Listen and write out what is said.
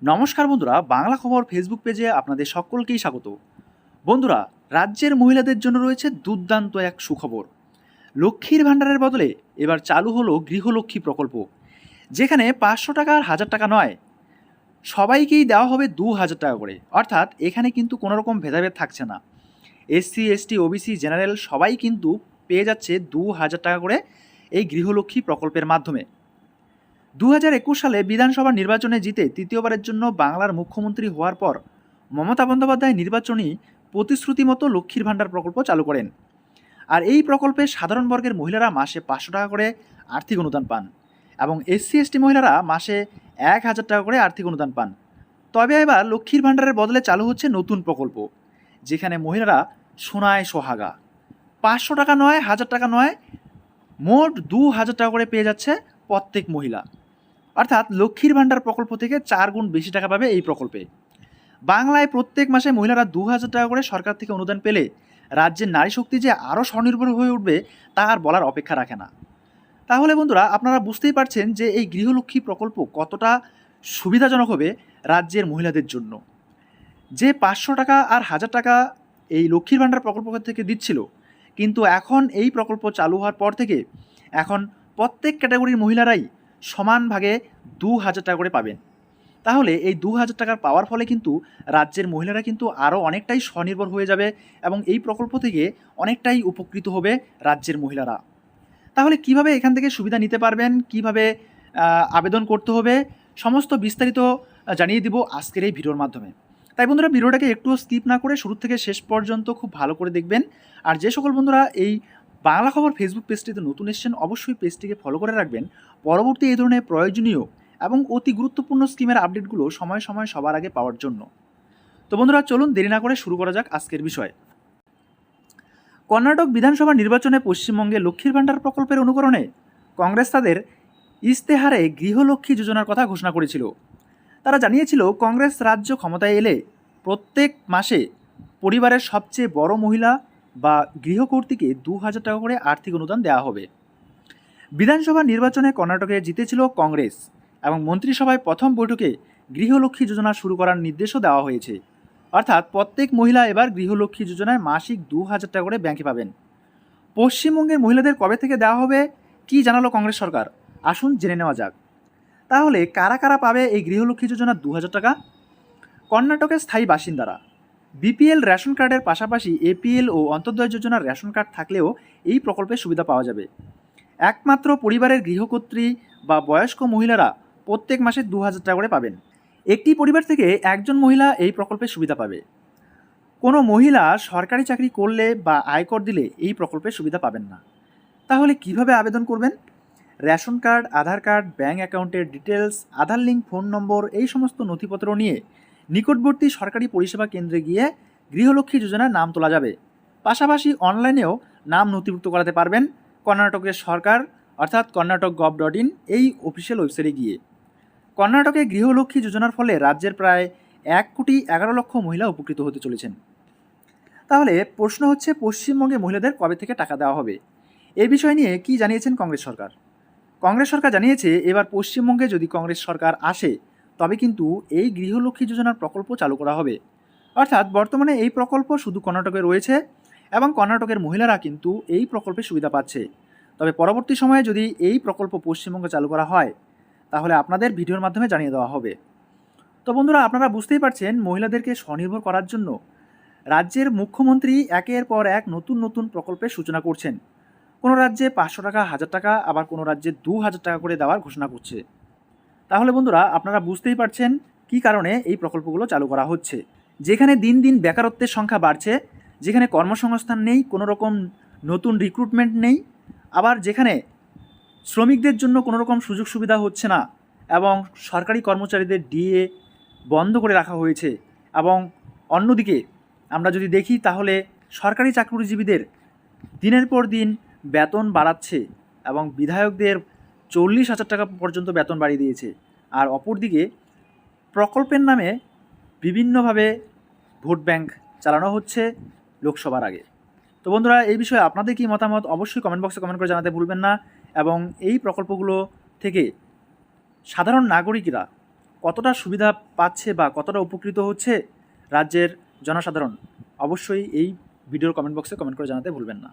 নমস্কার বন্ধুরা, বাংলা খবর ফেসবুক পেজে আপনাদের সকলকেই স্বাগত। বন্ধুরা, রাজ্যের মহিলাদের জন্য রয়েছে দুর্দান্ত এক সুখবর। লক্ষ্মীর ভাণ্ডারের বদলে এবার চালু হলো গৃহলক্ষ্মী প্রকল্প, যেখানে 500 টাকা আর 1000 টাকা নয়, সবাইকেই দেওয়া হবে 2000 টাকা করে। অর্থাৎ এখানে কিন্তু কোনো রকম ভেদাভেদ থাকছে না। এসসি, এসটি, ওবিসি, জেনারেল সবাই কিন্তু পেয়ে যাচ্ছে 2000 টাকা করে এই গৃহলক্ষ্মী প্রকল্পের মাধ্যমে। 2021 সালে বিধানসভা নির্বাচনে জিতে তৃতীয়বারের জন্য বাংলার মুখ্যমন্ত্রী হওয়ার পর মমতা বন্দ্যোপাধ্যায় নির্বাচনী প্রতিশ্রুতি মতো লক্ষ্মীর ভাণ্ডার প্রকল্প চালু করেন। আর এই প্রকল্পে সাধারণ বর্গের মহিলারা মাসে 500 টাকা করে আর্থিক অনুদান পান এবং এসসি এসটি মহিলারা মাসে 1000 টাকা করে আর্থিক অনুদান পান। তবে এবার লক্ষ্মীর ভাণ্ডারের বদলে চালু হচ্ছে নতুন প্রকল্প, যেখানে মহিলারা সোনায় সোহাগা 500 টাকা নয়, 1000 টাকা নয়, মোট 2000 টাকা করে পেয়ে যাচ্ছে প্রত্যেক মহিলা। অর্থাৎ লক্ষ্মীর ভাণ্ডার প্রকল্প থেকে 4 গুণ বেশি টাকা পাবে এই প্রকল্পে। বাংলায় প্রত্যেক মাসে মহিলারা 2000 টাকা করে সরকার থেকে অনুদান পেলে রাজ্যের নারী শক্তি যে আরও স্বনির্ভর হয়ে উঠবে তা আর বলার অপেক্ষা রাখে না। তাহলে বন্ধুরা, আপনারা বুঝতেই পারছেন যে এই গৃহলক্ষ্মী প্রকল্প কতটা সুবিধাজনক হবে রাজ্যের মহিলাদের জন্য। যে 500 টাকা আর 1000 টাকা এই লক্ষ্মীর ভাণ্ডার প্রকল্প থেকে দিচ্ছিল, কিন্তু এখন এই প্রকল্প চালু হওয়ার পর থেকে এখন প্রত্যেক ক্যাটাগরির মহিলারাই সমান ভাগে 2000 টাকা করে পাবেন। তাহলে এই 2000 টাকার পাওয়ার ফলে কিন্তু রাজ্যের মহিলারা কিন্তু আরও অনেকটাই স্বনির্ভর হয়ে যাবে এবং এই প্রকল্প থেকে অনেকটাই উপকৃত হবে রাজ্যের মহিলারা। তাহলে কিভাবে এখান থেকে সুবিধা নিতে পারবেন, কিভাবে আবেদন করতে হবে, সমস্ত বিস্তারিত জানিয়ে দিব আজকের এই ভিডিওর মাধ্যমে। তাই বন্ধুরা, ভিডিওটাকে একটুও স্কিপ না করে শুরু থেকে শেষ পর্যন্ত খুব ভালো করে দেখবেন। আর যে সকল বন্ধুরা এই বাংলা খবর ফেসবুক পেজটিতে নতুন এসেছেন, অবশ্যই পেজটিকে ফলো করে রাখবেন পরবর্তী এই ধরনের প্রয়োজনীয় এবং অতি গুরুত্বপূর্ণ স্কিমের আপডেটগুলো সময় সময় সবার আগে পাওয়ার জন্য। তো বন্ধুরা, চলুন দেরি না করে শুরু করা যাক আজকের বিষয়। কর্ণাটক বিধানসভা নির্বাচনে পশ্চিমবঙ্গে লক্ষ্মীর ভাণ্ডার প্রকল্পের অনুকরণে কংগ্রেস তাদের ইস্তেহারে গৃহলক্ষ্মী যোজনার কথা ঘোষণা করেছিল। তারা জানিয়েছিল, কংগ্রেস রাজ্য ক্ষমতায় এলে প্রত্যেক মাসে পরিবারের সবচেয়ে বড় মহিলা বা গৃহকর্ত্রীকে 2000 টাকা করে আর্থিক অনুদান দেওয়া হবে। বিধানসভা নির্বাচনে কর্ণাটকে জিতেছিল কংগ্রেস এবং মন্ত্রিসভায় প্রথম বৈঠকে গৃহলক্ষ্মী যোজনা শুরু করার নির্দেশও দেওয়া হয়েছে। অর্থাৎ প্রত্যেক মহিলা এবার গৃহলক্ষ্মী যোজনায় মাসিক 2000 টাকা করে ব্যাংকে পাবেন। পশ্চিমবঙ্গের মহিলাদের কবে থেকে দেওয়া হবে কি জানালো কংগ্রেস সরকার, আসুন জেনে নেওয়া যাক। তাহলে কারা কারা পাবে এই গৃহলক্ষ্মী যোজনার 2000 টাকা? কর্ণাটকের স্থায়ী বাসিন্দারা। বিপিএল রেশন কার্ডের পাশাপাশি এপিএল ও অন্তর্দয় যোজনার রেশন কার্ড থাকলেও এই প্রকল্পের সুবিধা পাওয়া যাবে। একমাত্র পরিবারের গৃহকর্ত্রী বা বয়স্ক মহিলারা প্রত্যেক মাসে 2000 টাকা করে পাবেন। একটি পরিবার থেকে একজন মহিলা এই প্রকল্পের সুবিধা পাবে। কোনো মহিলা সরকারি চাকরি করলে বা আয়কর দিলে এই প্রকল্পের সুবিধা পাবেন না। তাহলে কিভাবে আবেদন করবেন? রেশন কার্ড, আধার কার্ড, ব্যাঙ্ক অ্যাকাউন্টের ডিটেলস, আধার লিঙ্ক, ফোন নম্বর, এই সমস্ত নথিপত্র নিয়ে নিকটবর্তী সরকারি পরিষেবা কেন্দ্রে গিয়ে গৃহলক্ষ্মী যোজনার নাম তোলা যাবে। পাশাপাশি অনলাইনেও নাম নথিভুক্ত করাতে পারবেন কর্ণাটকের সরকার অর্থাৎ karnataka.gov.in এই অফিসিয়াল ওয়েবসাইটে গিয়ে। কর্ণাটকে গৃহলক্ষ্মী যোজনার ফলে রাজ্যের প্রায় 1,11,00,000 মহিলা উপকৃত হতে চলেছেন। তাহলে প্রশ্ন হচ্ছে, পশ্চিমবঙ্গে মহিলাদের কবে থেকে টাকা দেওয়া হবে? এই বিষয় নিয়ে কি জানিয়েছেন কংগ্রেস সরকার? কংগ্রেস সরকার জানিয়েছে, এবার পশ্চিমবঙ্গে যদি কংগ্রেস সরকার আসে তবে কিন্তু এই গৃহলক্ষ্মী যোজনার প্রকল্প চালু করা হবে। অর্থাৎ বর্তমানে এই প্রকল্প শুধু কর্ণাটকে রয়েছে এবং কর্ণাটকের মহিলারা কিন্তু এই প্রকল্পের সুবিধা পাচ্ছে। তবে পরবর্তী সময়ে যদি এই প্রকল্প পশ্চিমবঙ্গে চালু করা হয় তাহলে আপনাদের ভিডিওর মাধ্যমে জানিয়ে দেওয়া হবে। তো বন্ধুরা, আপনারা বুঝতেই পারছেন, মহিলাদেরকে স্বনির্ভর করার জন্য রাজ্যের মুখ্যমন্ত্রী একের পর এক নতুন নতুন প্রকল্পের সূচনা করছেন। কোনো রাজ্যে 500 টাকা, 1000 টাকা, আবার কোনো রাজ্যে 2000 টাকা করে দেওয়ার ঘোষণা করছে। তাহলে বন্ধুরা, আপনারা বুঝতেই পারছেন কী কারণে এই প্রকল্পগুলো চালু করা হচ্ছে। যেখানে দিন দিন বেকারত্বের সংখ্যা বাড়ছে, যেখানে কর্মসংস্থান নেই, কোনো রকম নতুন রিক্রুটমেন্ট নেই, আবার যেখানে শ্রমিকদের জন্য কোনো রকম সুযোগ সুবিধা হচ্ছে না এবং সরকারি কর্মচারীদের ডিএ বন্ধ করে রাখা হয়েছে, এবং অন্যদিকে আমরা যদি দেখি তাহলে সরকারি চাকরিজীবীদের দিনের পর দিন বেতন বাড়াচ্ছে এবং বিধায়কদের 40,000 টাকা পর্যন্ত বেতন বাড়িয়ে দিয়েছে। আর অপরদিকে প্রকল্পের নামে বিভিন্নভাবে ভোট ব্যাংক চালানো হচ্ছে লোকসভার আগে। তো বন্ধুরা, এই বিষয়ে আপনাদের কী মতামত অবশ্যই কমেন্ট বক্সে কমেন্ট করে জানাতে ভুলবেন না। এবং এই প্রকল্পগুলো থেকে সাধারণ নাগরিকরা কতটা সুবিধা পাচ্ছে বা কতটা উপকৃত হচ্ছে রাজ্যের জনসাধারণ, অবশ্যই এই ভিডিওর কমেন্ট বক্সে কমেন্ট করে জানাতে ভুলবেন না।